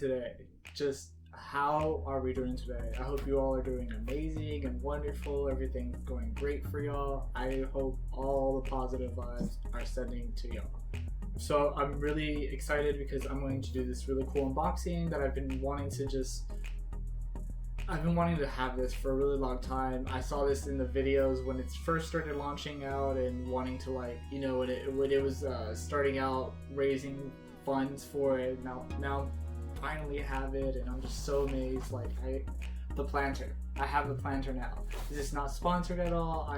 today? Just how are we doing today? I hope you all are doing amazing and wonderful. Everything's going great for y'all. I hope all the positive vibes are sending to y'all. So I'm really excited because I'm going to do this really cool unboxing that I've been wanting to have this for a really long time. I saw this in the videos when it first started launching out and wanting to, like, you know, when it was starting out, raising funds for it. Now finally have it, and I'm just so amazed. Like, the Plantr. I have the Plantr now. This is not sponsored at all.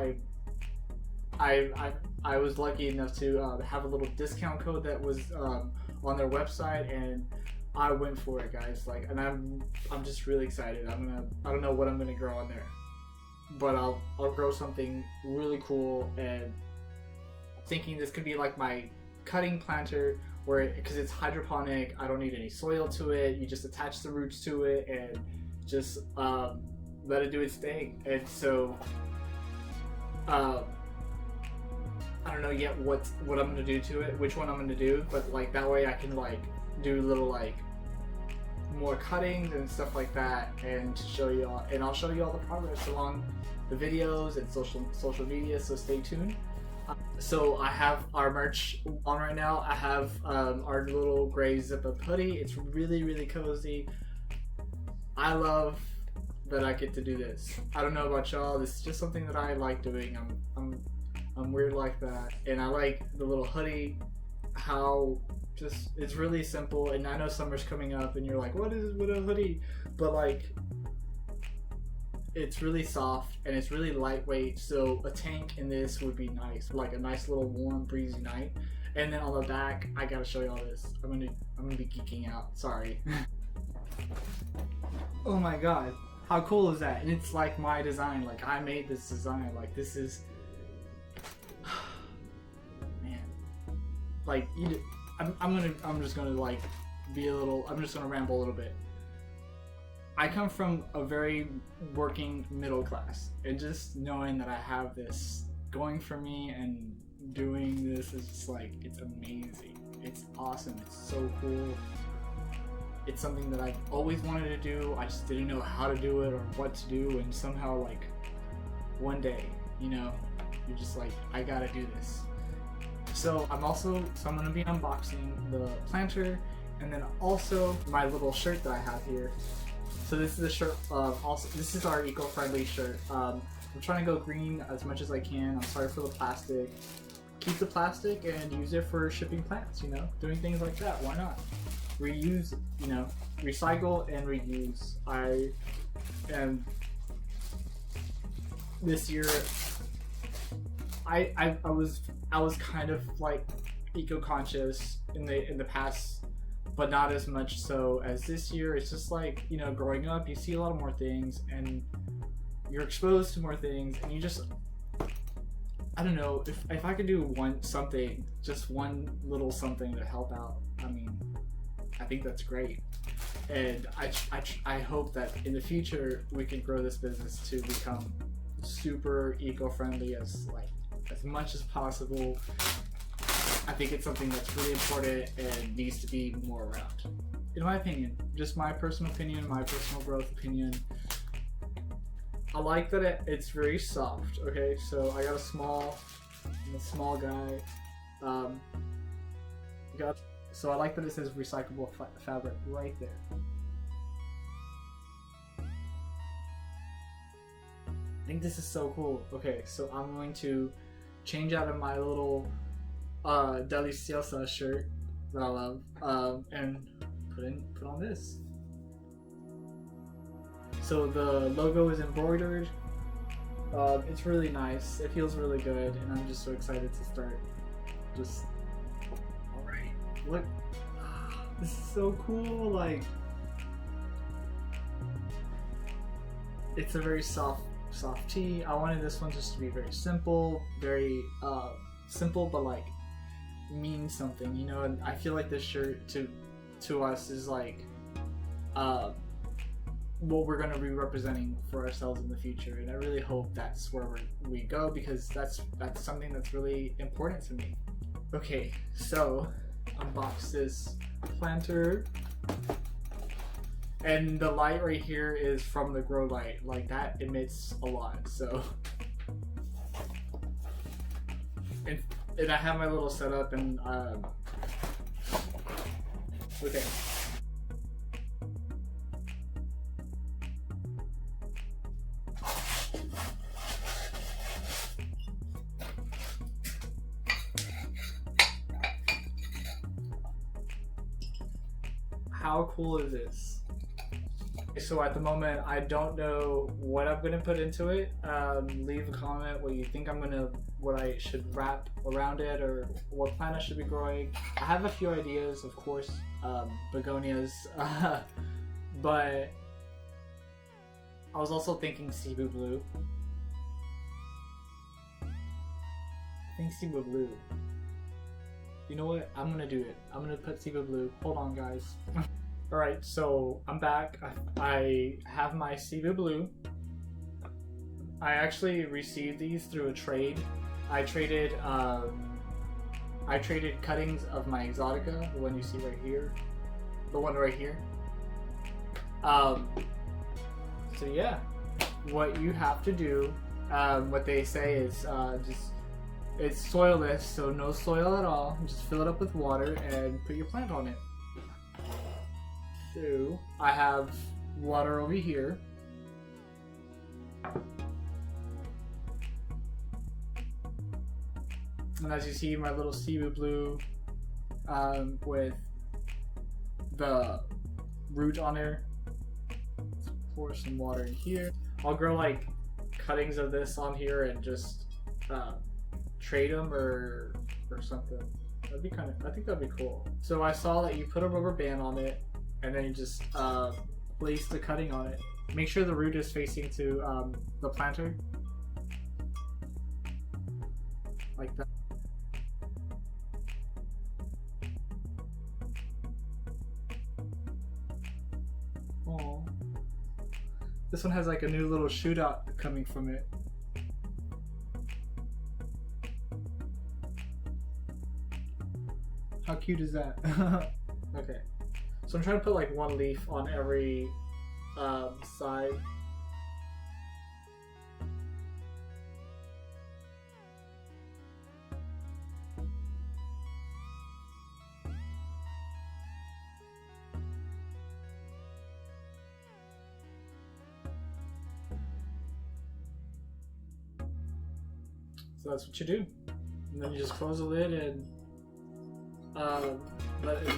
I was lucky enough to have a little discount code that was on their website, and I went for it, guys. Like, and I'm just really excited. I don't know what I'm gonna grow on there, but I'll grow something really cool, and thinking this could be like my cutting planter, because it's hydroponic. I don't need any soil to it. You just attach the roots to it and just let it do its thing. And so I don't know yet what I'm gonna do to it, which one I'm gonna do, but like that way I can like do little like more cuttings and stuff like that, and to show y'all, and I'll show you all the progress along the videos and social media, so stay tuned. So I have our merch on right now. I have our little gray zip-up hoodie. It's really, really cozy. I love that I get to do this. I don't know about y'all, this is just something that I like doing. I'm weird like that, and I like the little hoodie, how just it's really simple. And I know summer's coming up and you're like, what is with a hoodie? But like, it's really soft and it's really lightweight, so a tank in this would be nice, like a nice little warm breezy night. And then on the back, I gotta show y'all this. I'm gonna be geeking out, sorry. Oh my god, how cool is that? And it's like my design, like I made this design. Like, this is man, like I'm just gonna like be a little, I'm just gonna ramble a little bit. I come from a very working middle class, and just knowing that I have this going for me and doing this is just like, it's amazing. It's awesome. It's so cool. It's something that I've always wanted to do. I just didn't know how to do it or what to do, and somehow like one day, you know, you're just like, I gotta do this. So I'm gonna be unboxing the Plantr, and then also my little shirt that I have here. So this is a shirt, also this is our eco-friendly shirt. I'm trying to go green as much as I can. I'm sorry for the plastic. Keep the plastic and use it for shipping plants, you know, doing things like that. Why not? Reuse, you know, recycle and reuse. This year I was kind of like eco-conscious in the past, but not as much so as this year. It's just like, you know, growing up, you see a lot of more things and you're exposed to more things, and you just, I don't know, if I could do just one little something to help out, I mean, I think that's great. And I hope that in the future we can grow this business to become super eco-friendly as much as possible. I think it's something that's really important and needs to be more around. In my opinion, just my personal opinion, my personal growth opinion, I like that it's very soft. Okay, so I got I'm a small guy. So I like that it says recyclable fabric right there. I think this is so cool. Okay, so I'm going to change out of my little Deliciosa shirt that I love, and put on this. So the logo is embroidered. It's really nice. It feels really good, and I'm just so excited to start. All right, look, this is so cool. Like, it's a very soft tee. I wanted this one just to be very simple, but like mean something, you know. And I feel like this shirt to us is like what we're going to be representing for ourselves in the future, and I really hope that's where we go, because that's something that's really important to me. Okay, so unbox this Plantr. And the light right here is from the grow light. Like that emits a lot. So, and I have my little setup and okay. How cool is this? So at the moment, I don't know what I'm gonna put into it. Leave a comment what you think what I should wrap around it, or what plant I should be growing. I have a few ideas, of course, begonias, but I was also thinking Cebu Blue. I think Cebu Blue. You know what? I'm gonna do it. I'm gonna put Cebu Blue. Hold on, guys. Alright, so I'm back. I have my Cebu Blue. I actually received these through a trade. I traded cuttings of my Exotica, the one you see right here. The one right here. So yeah, what you have to do, what they say is it's soilless, so no soil at all. Just fill it up with water and put your plant on it. So I have water over here. And as you see, my little Cebu Blue with the root on there. Let's pour some water in here. I'll grow like cuttings of this on here and just trade them or something. That'd be I think that'd be cool. So I saw that you put a rubber band on it and then you just place the cutting on it. Make sure the root is facing to the planter. Like that. Oh, this one has like a new little shoot out coming from it. How cute is that? Okay, so I'm trying to put like one leaf on every side. So that's what you do, and then you just close the lid and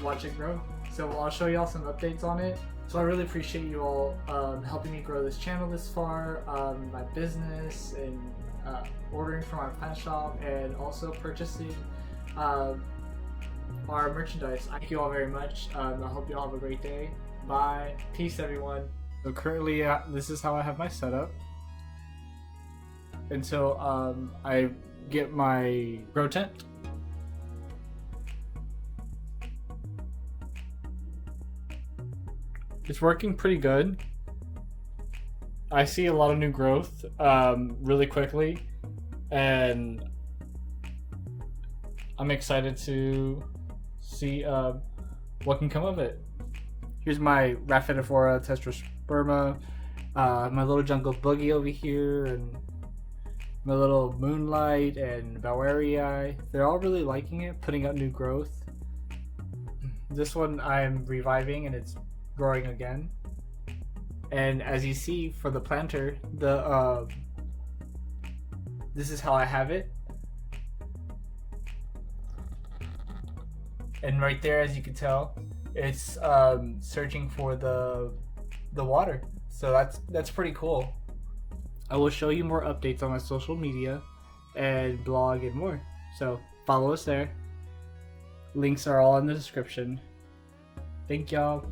watch it grow. So I'll show y'all some updates on it. So I really appreciate you all helping me grow this channel this far, my business, and ordering from our plant shop, and also purchasing our merchandise. Thank you all very much. I hope you all have a great day. Bye. Peace, everyone. So currently, this is how I have my setup until I get my grow tent. It's working pretty good. I see a lot of new growth really quickly, and I'm excited to see what can come of it. Here's my Rhaphidophora tetrasperma, my little jungle boogie over here, and my little moonlight and Bowerii. They're all really liking it, putting out new growth. This one I'm reviving and it's growing again. And as you see for the planter, this is how I have it. And right there, as you can tell, it's searching for the water. So that's pretty cool. I will show you more updates on my social media and blog and more. So follow us there. Links are all in the description. Thank y'all.